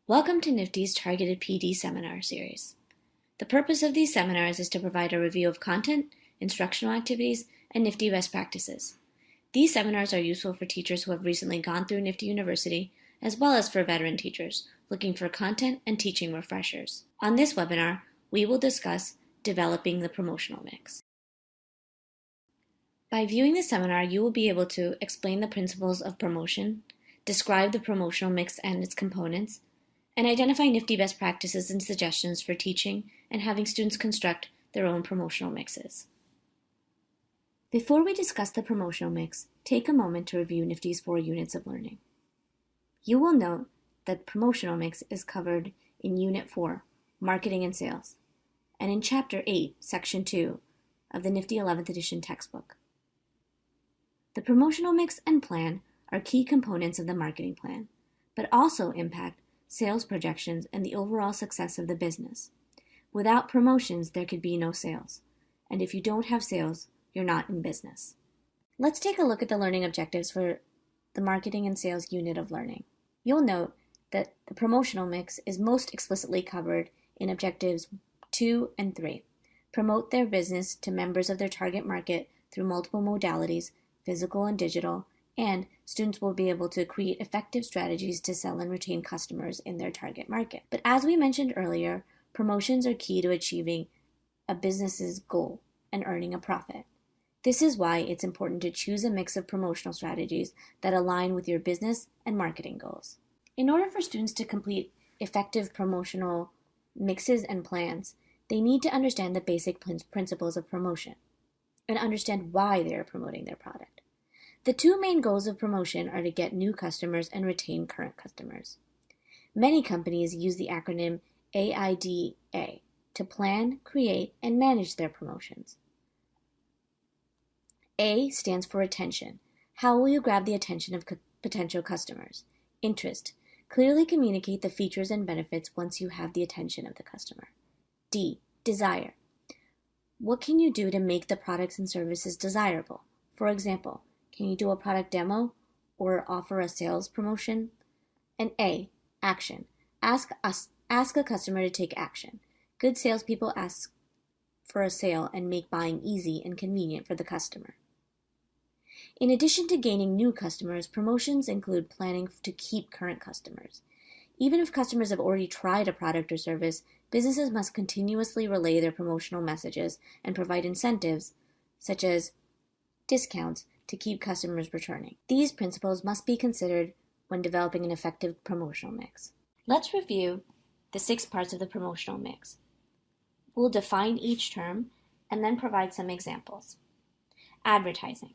Welcome to NFTE's Targeted PD Seminar Series. The purpose of these seminars is to provide a review of content, instructional activities, and NFTE best practices. These seminars are useful for teachers who have recently gone through NFTE University, as well as for veteran teachers looking for content and teaching refreshers. On this webinar, we will discuss developing the promotional mix. By viewing the seminar, you will be able to explain the principles of promotion, describe the promotional mix and its components, and identify NFTE best practices and suggestions for teaching and having students construct their own promotional mixes. Before we discuss the promotional mix, take a moment to review NFTE's 4 units of learning. You will note that promotional mix is covered in Unit 4, Marketing and Sales, and in Chapter 8, Section 2 of the NFTE 11th edition textbook. The promotional mix and plan are key components of the marketing plan, but also impact sales projections and the overall success of the business. Without promotions, there could be no sales. And if you don't have sales, you're not in business. Let's take a look at the learning objectives for the marketing and sales unit of learning. You'll note that the promotional mix is most explicitly covered in objectives 2 and 3. Promote their business to members of their target market through multiple modalities, physical and digital, and students will be able to create effective strategies to sell and retain customers in their target market. But as we mentioned earlier, promotions are key to achieving a business's goal and earning a profit. This is why it's important to choose a mix of promotional strategies that align with your business and marketing goals. In order for students to complete effective promotional mixes and plans, they need to understand the basic principles of promotion and understand why they are promoting their product. The 2 main goals of promotion are to get new customers and retain current customers. Many companies use the acronym AIDA to plan, create, and manage their promotions. A stands for attention. How will you grab the attention of potential customers? Interest. Clearly communicate the features and benefits once you have the attention of the customer. D. Desire. What can you do to make the products and services desirable? For example, can you do a product demo or offer a sales promotion? And A, action. Ask a customer to take action. Good salespeople ask for a sale and make buying easy and convenient for the customer. In addition to gaining new customers, promotions include planning to keep current customers. Even if customers have already tried a product or service, businesses must continuously relay their promotional messages and provide incentives, such as discounts, to keep customers returning. These principles must be considered when developing an effective promotional mix. Let's review the 6 parts of the promotional mix. We'll define each term and then provide some examples. Advertising.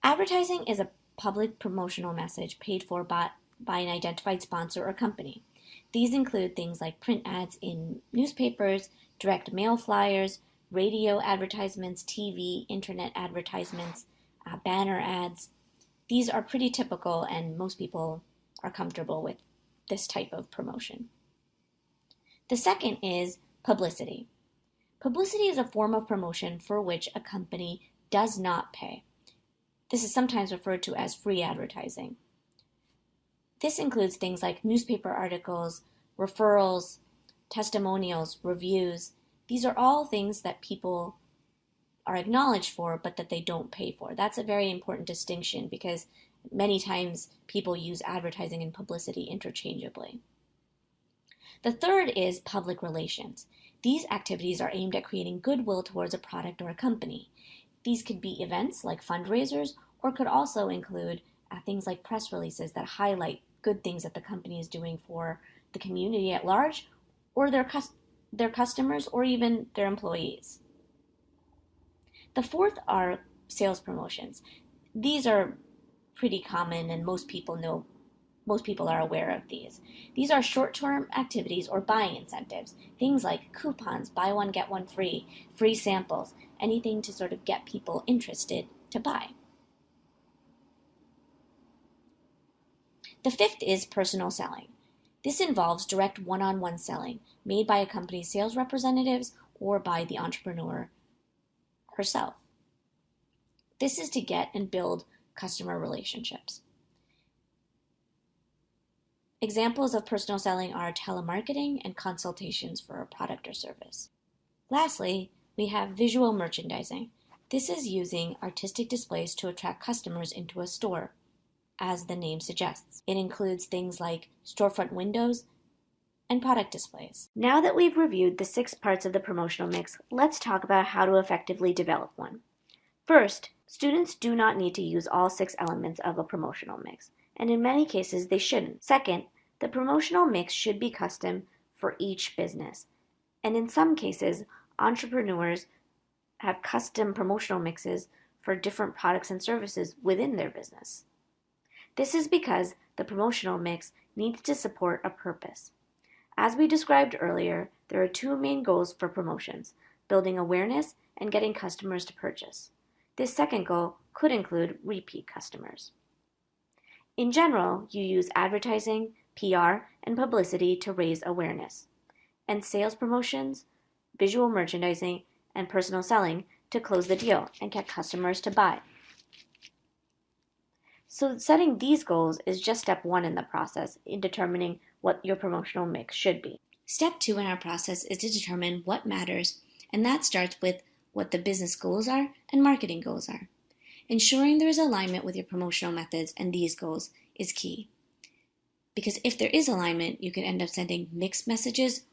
Advertising is a public promotional message paid for by an identified sponsor or company. These include things like print ads in newspapers, direct mail flyers, radio advertisements, TV, internet advertisements, banner ads. These are pretty typical and most people are comfortable with this type of promotion. The second is publicity. Publicity is a form of promotion for which a company does not pay. This is sometimes referred to as free advertising. This includes things like newspaper articles, referrals, testimonials, reviews. These are all things that people are acknowledged for, but that they don't pay for. That's a very important distinction because many times people use advertising and publicity interchangeably. The third is public relations. These activities are aimed at creating goodwill towards a product or a company. These could be events like fundraisers or could also include things like press releases that highlight good things that the company is doing for the community at large or their customers or even their employees. The fourth are sales promotions. These are pretty common and most people are aware of these. These are short-term activities or buying incentives, things like coupons, buy one, get one free, free samples, anything to sort of get people interested to buy. The fifth is personal selling. This involves direct one-on-one selling made by a company's sales representatives or by the entrepreneur herself. This is to get and build customer relationships. Examples of personal selling are telemarketing and consultations for a product or service. Lastly, we have visual merchandising. This is using artistic displays to attract customers into a store, as the name suggests. It includes things like storefront windows and product displays. Now that we've reviewed the 6 parts of the promotional mix, let's talk about how to effectively develop one. First, students do not need to use all 6 elements of a promotional mix, and in many cases they shouldn't. Second, the promotional mix should be custom for each business, and in some cases, entrepreneurs have custom promotional mixes for different products and services within their business. This is because the promotional mix needs to support a purpose. As we described earlier, there are 2 main goals for promotions: building awareness and getting customers to purchase. This second goal could include repeat customers. In general, you use advertising, PR, and publicity to raise awareness, and sales promotions, visual merchandising, and personal selling to close the deal and get customers to buy. So setting these goals is just step 1 in the process in determining what your promotional mix should be. Step 2 in our process is to determine what matters, and that starts with what the business goals are and marketing goals are. Ensuring there is alignment with your promotional methods and these goals is key. Because if there is alignment, you can end up sending mixed messages,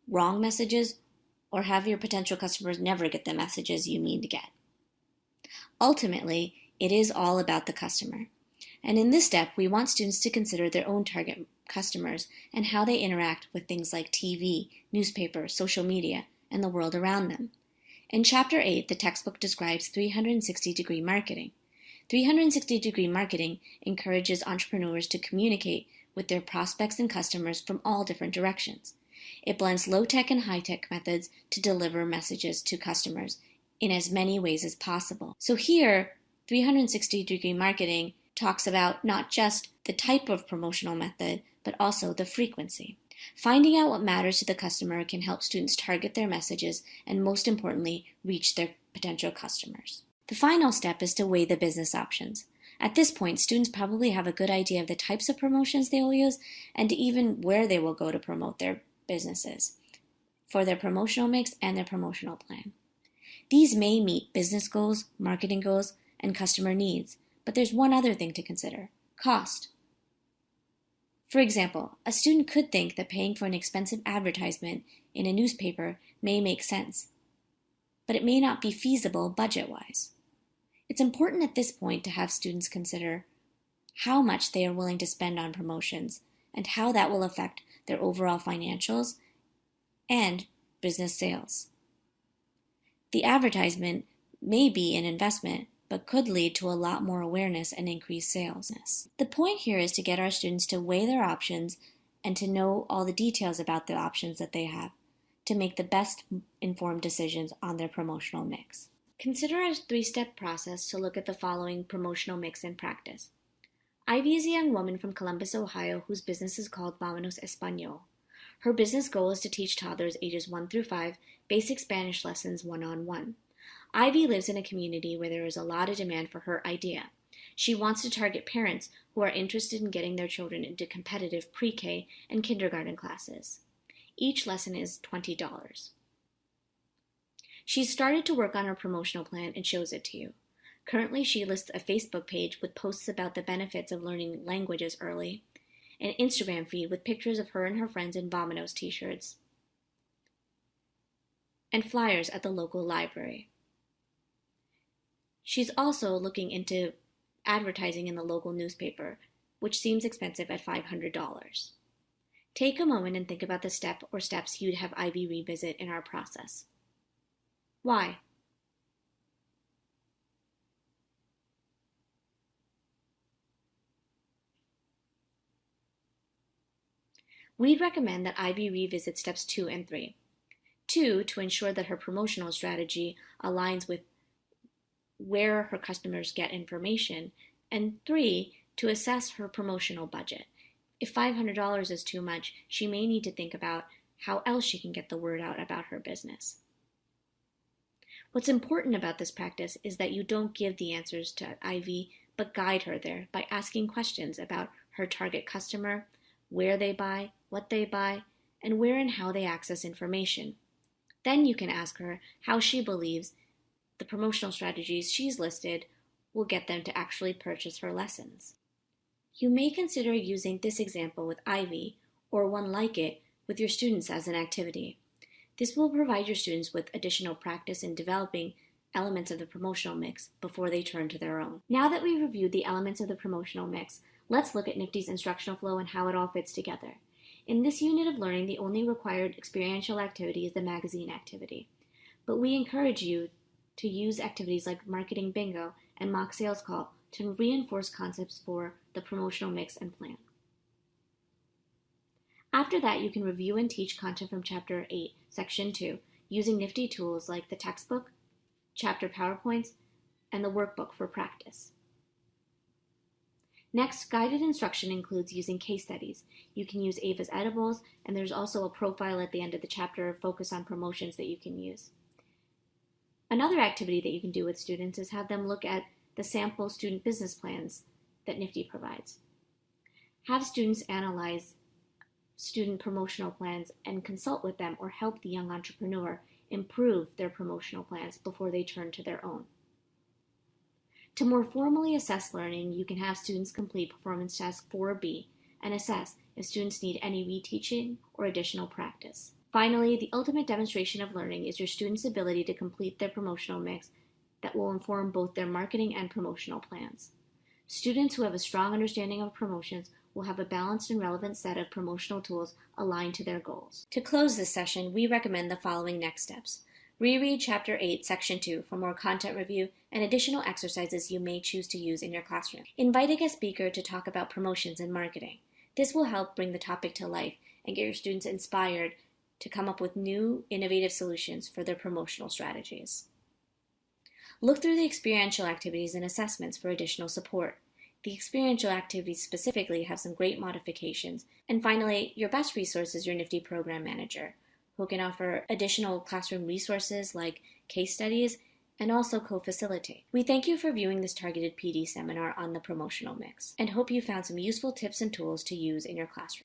wrong messages, or have your potential customers never get the messages you mean to get. Ultimately, it is all about the customer. And in this step, we want students to consider their own target customers and how they interact with things like TV, newspaper, social media, and the world around them. In Chapter 8, the textbook describes 360-degree marketing. 360-degree marketing encourages entrepreneurs to communicate with their prospects and customers from all different directions. It blends low-tech and high-tech methods to deliver messages to customers in as many ways as possible. So here, 360-degree marketing talks about not just the type of promotional method, but also the frequency. Finding out what matters to the customer can help students target their messages and, most importantly, reach their potential customers. The final step is to weigh the business options. At this point, students probably have a good idea of the types of promotions they will use and even where they will go to promote their businesses for their promotional mix and their promotional plan. These may meet business goals, marketing goals, and customer needs, but there's one other thing to consider: cost. For example, a student could think that paying for an expensive advertisement in a newspaper may make sense, but it may not be feasible budget-wise. It's important at this point to have students consider how much they are willing to spend on promotions and how that will affect their overall financials and business sales. The advertisement may be an investment, but could lead to a lot more awareness and increased sales. The point here is to get our students to weigh their options and to know all the details about the options that they have to make the best informed decisions on their promotional mix. Consider a 3-step process to look at the following promotional mix in practice. Ivy is a young woman from Columbus, Ohio, whose business is called Vámonos Español. Her business goal is to teach toddlers ages 1 through 5 basic Spanish lessons one-on-one. Ivy lives in a community where there is a lot of demand for her idea. She wants to target parents who are interested in getting their children into competitive pre-K and kindergarten classes. Each lesson is $20. She's started to work on her promotional plan and shows it to you. Currently, she lists a Facebook page with posts about the benefits of learning languages early, an Instagram feed with pictures of her and her friends in Vámonos t-shirts, and flyers at the local library. She's also looking into advertising in the local newspaper, which seems expensive at $500. Take a moment and think about the step or steps you'd have Ivy revisit in our process. Why? We'd recommend that Ivy revisit steps 2 and 3. 2, to ensure that her promotional strategy aligns with where her customers get information, and 3, to assess her promotional budget. If $500 is too much, she may need to think about how else she can get the word out about her business. What's important about this practice is that you don't give the answers to Ivy, but guide her there by asking questions about her target customer, where they buy, what they buy, and where and how they access information. Then you can ask her how she believes the promotional strategies she's listed will get them to actually purchase her lessons. You may consider using this example with Ivy or one like it with your students as an activity. This will provide your students with additional practice in developing elements of the promotional mix before they turn to their own. Now that we've reviewed the elements of the promotional mix, let's look at NFTE's instructional flow and how it all fits together. In this unit of learning, the only required experiential activity is the magazine activity. But we encourage you to use activities like marketing bingo and mock sales call to reinforce concepts for the promotional mix and plan. After that, you can review and teach content from Chapter 8, Section 2, using NFTE tools like the textbook, chapter PowerPoints, and the workbook for practice. Next, guided instruction includes using case studies. You can use Ava's Edibles, and there's also a profile at the end of the chapter focused on promotions that you can use. Another activity that you can do with students is have them look at the sample student business plans that NFTE provides. Have students analyze student promotional plans and consult with them or help the young entrepreneur improve their promotional plans before they turn to their own. To more formally assess learning, you can have students complete Performance Task 4B and assess if students need any reteaching or additional practice. Finally, the ultimate demonstration of learning is your students' ability to complete their promotional mix that will inform both their marketing and promotional plans. Students who have a strong understanding of promotions will have a balanced and relevant set of promotional tools aligned to their goals. To close this session, we recommend the following next steps. Reread Chapter 8, Section 2 for more content review and additional exercises you may choose to use in your classroom. Invite a guest speaker to talk about promotions and marketing. This will help bring the topic to life and get your students inspired to come up with new, innovative solutions for their promotional strategies. Look through the experiential activities and assessments for additional support. The experiential activities specifically have some great modifications. And finally, your best resource is your NFTE Program Manager, who can offer additional classroom resources like case studies and also co-facilitate. We thank you for viewing this targeted PD seminar on the promotional mix and hope you found some useful tips and tools to use in your classroom.